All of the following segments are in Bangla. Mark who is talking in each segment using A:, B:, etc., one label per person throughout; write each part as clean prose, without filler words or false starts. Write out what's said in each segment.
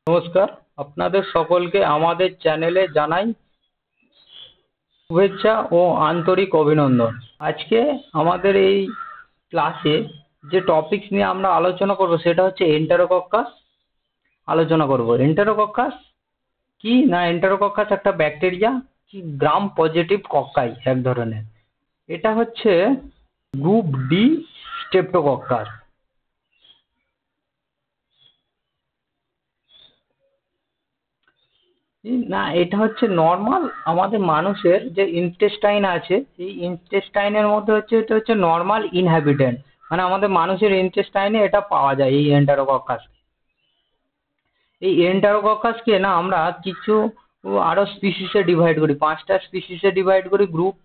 A: নমস্কার, আপনাদের সকলকে আমাদের চ্যানেলে জানাই শুভেচ্ছা ও আন্তরিক অভিনন্দন। আজকে আমাদের এই ক্লাসে যে টপিকস নিয়ে আমরা আলোচনা করব সেটা হচ্ছে এন্টেরোকক্কাস আলোচনা করব। এন্টেরোকক্কাস কি না, এন্টেরোকক্কাস একটা ব্যাকটেরিয়া কি গ্রাম পজিটিভ কক্কাই এক ধরনের। এটা হচ্ছে গ্রুপ ডি স্ট্রেপ্টোকক্কাস। না, এটা হচ্ছে নর্মাল আমাদের মানুষের যে ইন্টেস্টাইন আছে, এই ইন্টেস্টাইনের মধ্যে হচ্ছে এটা হচ্ছে নর্মাল ইনহ্যাবিটেন্ট, মানে আমাদের মানুষের ইন্টেস্টাইনে এটা পাওয়া যায় এই এন্টারোকক্কাস। এই এন্টারোকক্কাসকে না আমরা কিছু আরো স্পিসিসে ডিভাইড করি, 5টা স্পিসিসে ডিভাইড করি, গ্রুপ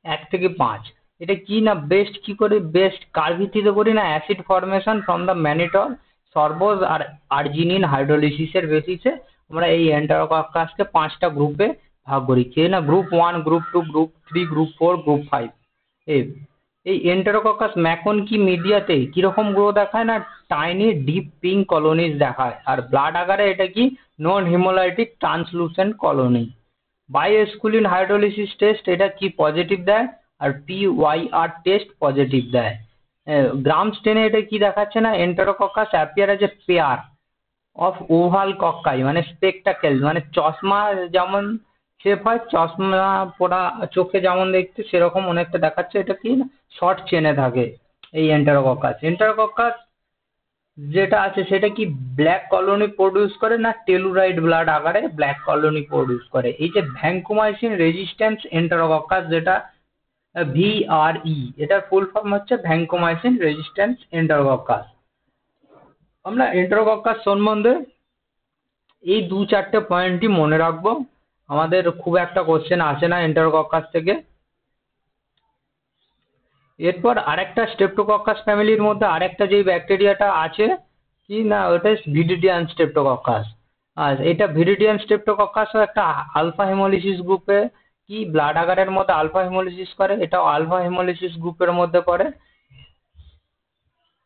A: 1 থেকে 5। এটা কি না বেস্ট কি করে, বেস্ট কার ভিত্তিতে করি না, acid formation from the mannitol sorbose আর আর্জিনিন হাইড্রোলিসিসের বেসিসে আমরা এই এন্টারোকক্কাসকে 5টা গ্রুপে ভাগ করি। কি না, group 1, group 2, group 3, group 4, group 5। এই এই এন্টেরোকক্কাস ম্যাকন কি মিডিয়াতে কিরকম গ্রো দেখায় না, টাইনি ডিপ পিঙ্ক কলোনিজ দেখায়, আর ব্লাড আকারে এটা কি non haemolytic translucent colony. Bile esculin hydrolysis test এটা কি পজিটিভ দেয়, আর PYR টেস্ট পজিটিভ দেয়। গ্রাম স্টেনে এটা কি দেখাচ্ছে না, enterococcus appear as a pair of oval cocci, মানে স্পেকটাকেল, মানে চশমা যেমন শেপ হয়, চশমা পরা চোখে যেমন দেখতে সেরকম অনেকটা দেখাচ্ছে। এটা কি শর্ট চেনে থাকে এই এন্টারোকক্কাস। এন্টারোকক্কাস যেটা আছে সেটা কি ব্ল্যাক কলোনি প্রডিউস করে না, টেলুরাইড ব্লাড আকারে ব্ল্যাক কলোনি প্রডিউস করে। এই যে ভ্যাঙ্কোমাইসিন রেজিস্ট্যান্স এন্টারোকক্কাস, যেটা VRE, এটার ফুল ফর্ম হচ্ছে ভ্যাঙ্কোমাইসিন রেজিস্ট্যান্স এন্টারোকক্কাস। আমরা এন্টারোকক্কাস সম্বন্ধে এই 2-4টে পয়েন্টই মনে রাখবো, আমাদের খুব একটা কোশ্চেন আসে না এন্টারোকক্কাস থেকে। এরপর আরেকটা স্ট্রেপ্টোকক্কাস ফ্যামিলির মধ্যে আরেকটা যে ব্যাকটেরিয়াটা আছে কি না, ওটা ভিরিডিয়ান স্ট্রেপ্টোকক্কাস। আর এটা ভিরিডিয়ান স্ট্রেপ্টোকক্কাসও একটা আলফা হেমোলিসিস গ্রুপে কি ব্লাড আগারের মধ্যে আলফা হেমোলিসিস করে, এটাও আলফা হেমোলিসিস গ্রুপের মধ্যে পড়ে।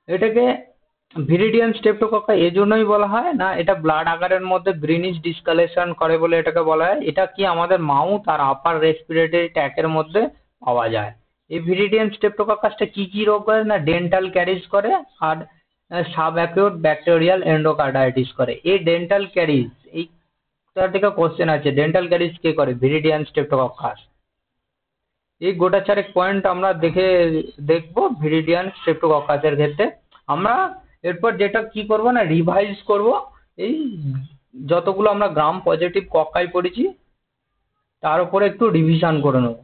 A: এটাকে ভিরিডিয়ান স্ট্রেপ্টোকক্কা এজন্যই বলা হয় না, এটা ব্লাড আগারের মধ্যে গ্রিনিশ ডিসকালেশন করে বলে এটাকে বলা হয়। এটা কি আমাদের মাউথ আর আপার রেসপিরেটরি ট্র্যাকের মধ্যে পাওয়া যায়। এই ভিরিডিয়ান স্ট্রেপ্টোকক্কাসটা কি কি রোগ করে না, ডেন্টাল ক্যারিজ করে আর সাব অ্যাকিউট ব্যাকটেরিয়াল এন্ডোকার্ডাইটিস করে। এই ডেন্টাল ক্যারিজ, এই তার থেকে কোশ্চেন আছে, ডেন্টাল ক্যারিজ কে করে, ভিরিডিয়ান স্ট্রেপ্টোকক্কাস। এই গোটা চারেক পয়েন্ট আমরা দেখবো ভিরিডিয়ান স্ট্রেপ্টোকক্কাসের ক্ষেত্রে। আমরা এরপর যেটা কি করব না, রিভাইজ করব এই যতগুলো আমরা গ্রাম পজিটিভ কক্কাই পড়েছি তার উপরে একটু রিভিশন করে নেব।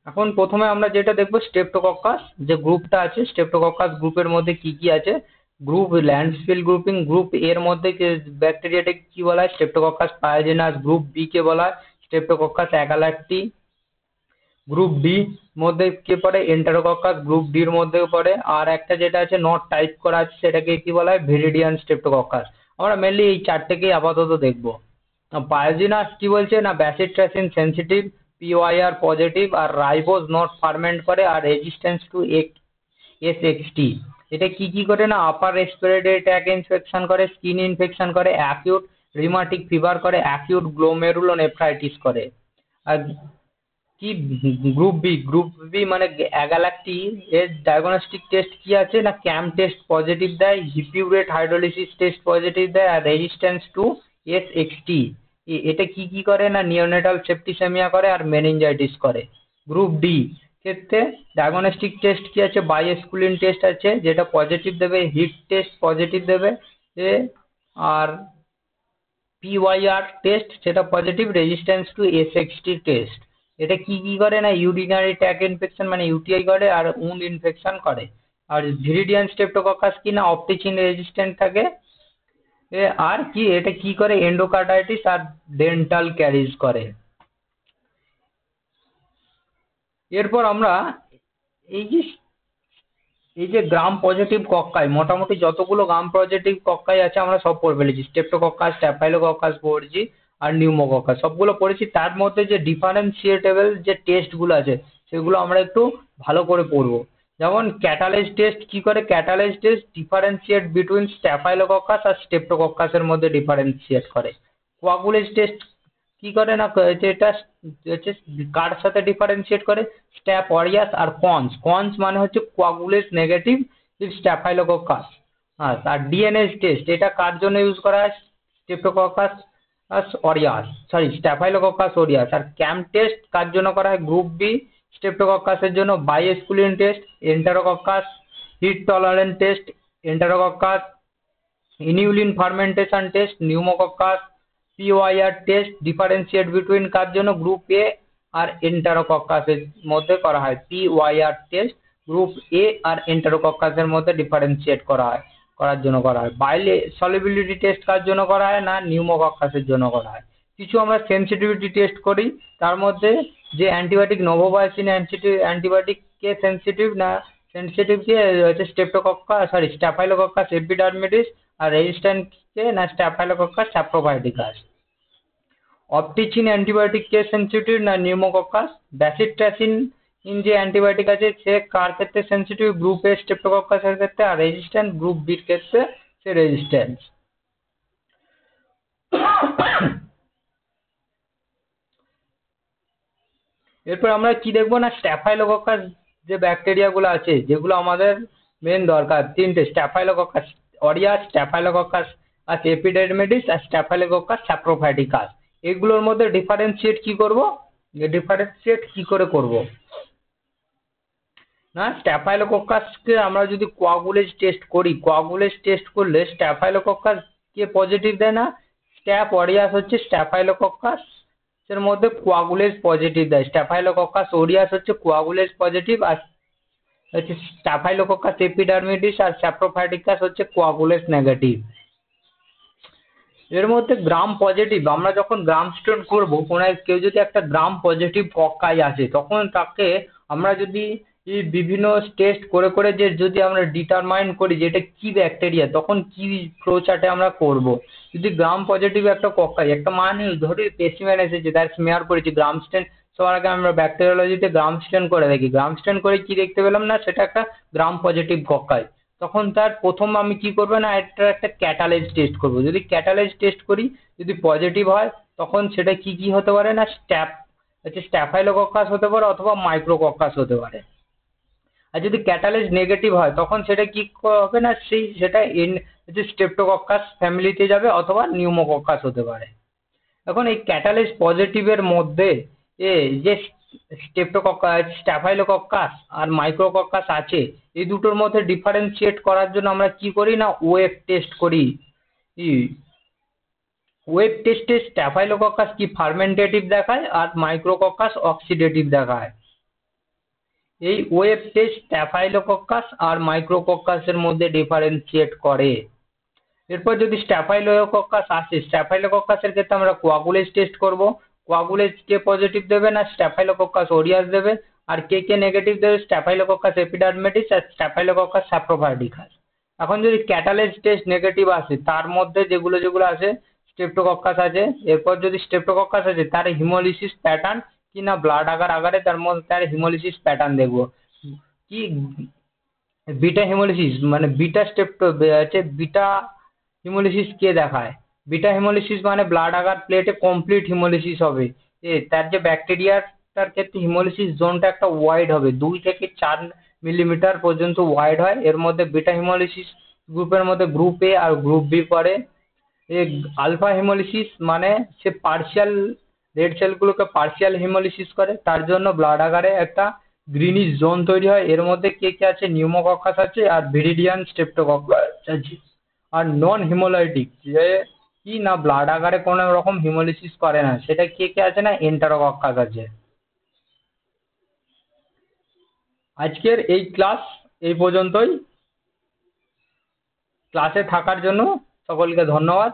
A: এখন প্রথমে আমরা যেটা দেখবো স্ট্রেপ্টোকক্কাস যে গ্রুপটা আছে, স্ট্রেপ্টোকক্কাস গ্রুপের মধ্যে কি কি আছে। গ্রুপ ল্যান্ডস্পিল গ্রুপিং, গ্রুপ এর মধ্যে ব্যাকটেরিয়াটা কি বলা হয়, স্ট্রেপ্টোকক্কাস পায়োজেনাস। গ্রুপ বি কে বলা হয় স্ট্রেপ্টোকক্কাস অ্যাগালাক্টি। গ্রুপ ডি মধ্যে কে পড়ে, এন্টারোকক্কাস গ্রুপ ডির মধ্যে পড়ে। আর একটা যেটা আছে নট টাইপ করা আছে সেটাকে কি বলা হয়, ভিরিডিয়ান স্ট্রেপ্টোকক্কাস। আমরা মেনলি এই চারটেকেই আপাতত দেখবো। পায়োজিনাস কি বলছে না, ব্যাসিট্রাসিন সেন্সিটিভ, PYR পজিটিভ, আর রাইবোজ নট ফার্মেন্ট করে, আর রেজিস্ট্যান্স টু SXT। এটা কি কি করে না, আপার রেসপিরেটরি ট্র্যাক ইনফেকশন করে, স্কিন ইনফেকশন করে, অ্যাকিউট রিমাটিক ফিভার করে, অ্যাকিউট গ্লোমেরুলোনেফ্রাইটিস করে। আর কি গ্রুপ বি মানে অ্যাগালাক্টি, এর ডায়াগনস্টিক টেস্ট কি আছে না, ক্যাম টেস্ট পজিটিভ দেয়, হিপিউরেট হাইড্রোলিসিস টেস্ট পজিটিভ দেয়, আর রেজিস্ট্যান্স টু SXT। এটা কি কি করে না, নিওনেটাল সেপ্টিসেমিয়া করে আর মেনিনজাইটিস করে। গ্রুপ ডি ক্ষেত্রে ডায়াগনস্টিক টেস্ট কি আছে, বায়োস্কুলিন টেস্ট আছে যেটা পজিটিভ দেবে, হিট টেস্ট পজিটিভ দেবে, আর PYR টেস্ট সেটা positive, resistance to SXT test. এটা কি কি করে না, ইউরিনারি ট্র্যাক ইনফেকশন মানে UTI করে, আর উন্ড ইনফেকশন করে। আর ভিরিডিয়ান স্ট্রেপ্টোকক্কাস কি না অপটিচিন রেজিস্ট্যান্ট থাকে। আর কি এটা কি করে, এন্ডোকার্ডাইটিস আর ডেন্টাল ক্যারিজ করে। এরপর আমরা এই যে গ্রাম পজিটিভ কক্কাই, মোটামুটি যতগুলো গ্রাম পজিটিভ কক্কাই আছে আমরা সব পড়ে ফেলেছি। স্টেপ্টোকক্কাস, স্ট্যাফাইলোকক্কাস পড়েছি, আর নিউমোকক্কাস সবগুলো পড়েছি। তার মধ্যে যে ডিফারেন্সিয়েটেবল যে টেস্টগুলো আছে সেগুলো আমরা একটু ভালো করে পড়বো। যেমন ক্যাটালেজ টেস্ট কি করে, catalase test differentiate between staphylococcus আর স্টেপ্টোকক্কাসের মধ্যে ডিফারেন্সিয়েট করে। কোয়াগুলেজ টেস্ট কি করে না, এটা হচ্ছে কার সাথে ডিফারেন্সিয়েট করে, স্ট্যাপ অরিয়াস আর কনস। কনস মানে হচ্ছে কোয়াগুলেজ নেগেটিভ স্ট্যাফাইলোকক্কাস। আর ডিএনএস টেস্ট এটা কার জন্য ইউজ করা হয়, streptococcus aureus, sorry staphylococcus aureus. আর ক্যাম্প টেস্ট কার জন্য করা হয়, গ্রুপ বি স্ট্রেপ্টোকক্কাসের জন্য, bile esculin test enterococcus, heat tolerant test enterococcus, inulin fermentation test pneumococcus, PYR test differentiate between কার জন্য, গ্রুপ এ আর এন্টারোকক্কাসের মধ্যে করা হয়। পিওয়াইআর টেস্ট গ্রুপ এ আর এন্টারোকক্কাসের মধ্যে ডিফারেন্সিয়েট করার জন্য করা হয়। বায়োলি সলিবিলিটি টেস্ট কার জন্য করা হয় না, নিউমোকক্কাসের জন্য করা হয়। কিছু আমরা সেন্সিটিভিটি টেস্ট করি, তার মধ্যে যে অ্যান্টিবায়োটিক নোভোবায়োসিন অ্যান্টিবায়োটিক কে সেন্সিটিভ না, সেন্সিটিভ কে হচ্ছে স্ট্যাফাইলোকক্কাস এপিডার্মিডিস, আর রেজিস্ট্যান্ট কে না স্ট্যাফাইলোকক্কাস স্যাপ্রোফাইটিকাস। অপটিচিন অ্যান্টিবায়োটিক কে সেন্সিটিভ না নিউমোকক্কাস। ব্যাসিট্রাসিন যে অ্যান্টিবায়োটিক আছে সে কার ক্ষেত্রে সেন্সিটিভ, গ্রুপ এ স্ট্রেপ্টোকক্কাসের ক্ষেত্রে, আর রেজিস্ট্যান্ট গ্রুপ বির ক্ষেত্রে সে রেজিস্ট্যান্ট। এরপর আমরা কি দেখবো না, স্ট্যাফাইলোকক্কাস যে ব্যাকটেরিয়া গুলো আছে যেগুলো আমাদের মেন দরকার, তিনটে, স্ট্যাফাইলোকক্কাস অরিয়াস, স্ট্যাফাইলোকক্কাস এপিডেরমিডিস আর স্ট্যাফাইলোকক্কাস স্যাপ্রোফাইটিকাস। এগুলোর মধ্যে ডিফারেন্সিয়েট কি করব, ডিফারেন্সিয়েট কি করে করব না, স্ট্যাফাইলোকক্কাসকে আমরা যদি কোয়াগুলেজ টেস্ট করি, কোয়াগুলেজ টেস্ট করলে স্ট্যাফাইলোকক্কাস কে পজিটিভ দেয় না, স্ট্যাপ অরিয়াস হচ্ছে স্ট্যাফাইলোকক্কাস এর মধ্যে কোয়াগুলেজ পজিটিভ দেয়, স্ট্যাফাইলোকক্কাস ওরিয়াস হচ্ছে কোয়াগুলেজ পজিটিভ, আর হচ্ছে স্ট্যাফাইলোকক্কাস এপিডার্মিডিস আর স্যাপ্রোফাইটিকাস হচ্ছে কোয়াগুলেজ নেগেটিভ। এর মধ্যে গ্রাম পজিটিভ, আমরা যখন গ্রাম স্টেন করবো, কোনো কেউ যদি একটা গ্রাম পজিটিভ কক্কাই আছে, তখন তাকে আমরা যদি বিভিন্ন টেস্ট করে করে যে যদি আমরা ডিটারমাইন করি যে এটা কি ব্যাকটেরিয়া, তখন কি ফ্লো চার্টে আমরা করব। যদি গ্রাম পজিটিভ একটা কক্কাই, একটা মানে ধরি স্পেসিমেন এসেছে, তার স্মেয়ার করেছি গ্রাম স্টেন, সবার আগে আমরা ব্যাকটেরিওলজিতে গ্রাম স্টেন করে দেখি, গ্রাম স্টেন করে কি দেখতে পেলাম না, সেটা একটা গ্রাম পজিটিভ কক্কাই। তখন তার প্রথম আমি কি করবো না, একটা ক্যাটালেজ টেস্ট করব। যদি ক্যাটালেজ টেস্ট করি, যদি পজিটিভ হয়, তখন সেটা কি কি হতে পারে না, স্ট্যাফাইলোকক্কাস হতে পারে অথবা মাইক্রোকক্কাস হতে পারে। আর যদি ক্যাটালেজ নেগেটিভ হয়, তখন সেটা কি হবে না, সেটা স্ট্রেপ্টোকক্কাস ফ্যামিলিতে যাবে অথবা নিউমোকক্কাস হতে পারে। এখন এই ক্যাটালেজ পজিটিভের মধ্যে যে স্ট্যাফাইলোকক্কাস আর মাইক্রোকক্কাস আছে, এই দুটোর মধ্যে ডিফারেন্সিয়েট করার জন্য আমরা কি করি না, ওয়েভ টেস্ট করি। ওয়েভ টেস্টে স্ট্যাফাইলোকক্কাস কি ফার্মেন্টেটিভ দেখায় আর মাইক্রোকক্কাস অক্সিডেটিভ দেখায়। এই ওয়েভ টেস্ট স্ট্যাফাইলোকক্কাস আর মাইক্রোকক্কাসের মধ্যে ডিফারেন্সিয়েট করে। এরপর যদি স্ট্যাফাইলোকক্কাস আসে, স্ট্যাফাইলোকক্কাসের ক্ষেত্রে আমরা কোয়াগুলেজ টেস্ট করব। কোয়াগুলেজ কে পজিটিভ দেবে না, স্ট্যাফাইলোকক্কাস ওরিয়াস দেবে। আর কে কে নেগেটিভ দেবে, স্ট্যাফাইলোকক্কাস এপিডার্মিডিস আর স্ট্যাফাইলোকক্কাস স্যাপ্রোফাইটিকাস। এখন যদি ক্যাটালেজ টেস্ট নেগেটিভ আসে, তার মধ্যে যেগুলো যেগুলো আছে, স্ট্রেপ্টোকক্কাস আছে, এরপর যদি স্ট্রেপ্টোকক্কাস আছে তার হিমোলিসিস প্যাটার্ন কি না ব্লাড আগারে তার মধ্যে তার হিমোলিসিস প্যাটার্ন দেখবো। কি বিটা হিমোলিসিস মানে বিটা হিমোলিসিস কে দেখায়, বিটা হিমোলিসিস মানে ব্লাড আগার প্লেটে কমপ্লিট হিমোলিসিস হবে। তার যে ব্যাকটেরিয়াটার ক্ষেত্রে হিমোলিসিস জোনটা একটা ওয়াইড হবে, 2 থেকে 4 মিলিমিটার পর্যন্ত ওয়াইড হয়। এর মধ্যে বিটা হিমোলিসিস গ্রুপের মধ্যে গ্রুপ এ আর গ্রুপ বি পড়ে। আলফা হিমোলিসিস মানে সে পার্শিয়াল রেড সেলগুলোকে পার্শিয়াল হিমোলিসিস করে, তার জন্য ব্লাড আগারে একটা গ্রিনিশ জোন তৈরি হয়। এর মধ্যে কে কে আছে, নিউমোকক্কাস আছে আর ভিরিডিয়ান স্ট্রেপ্টোকক্কাস আছে। আর নন হিমোলাইটিক যে কি না ব্লাড আগারে কোনো রকম হিমোলিসিস করে না, সেটা কে কে আছে না এন্টারোকক্কাস আছে। আজকের এই ক্লাস এই পর্যন্তই। ক্লাসে থাকার জন্য সকলকে ধন্যবাদ।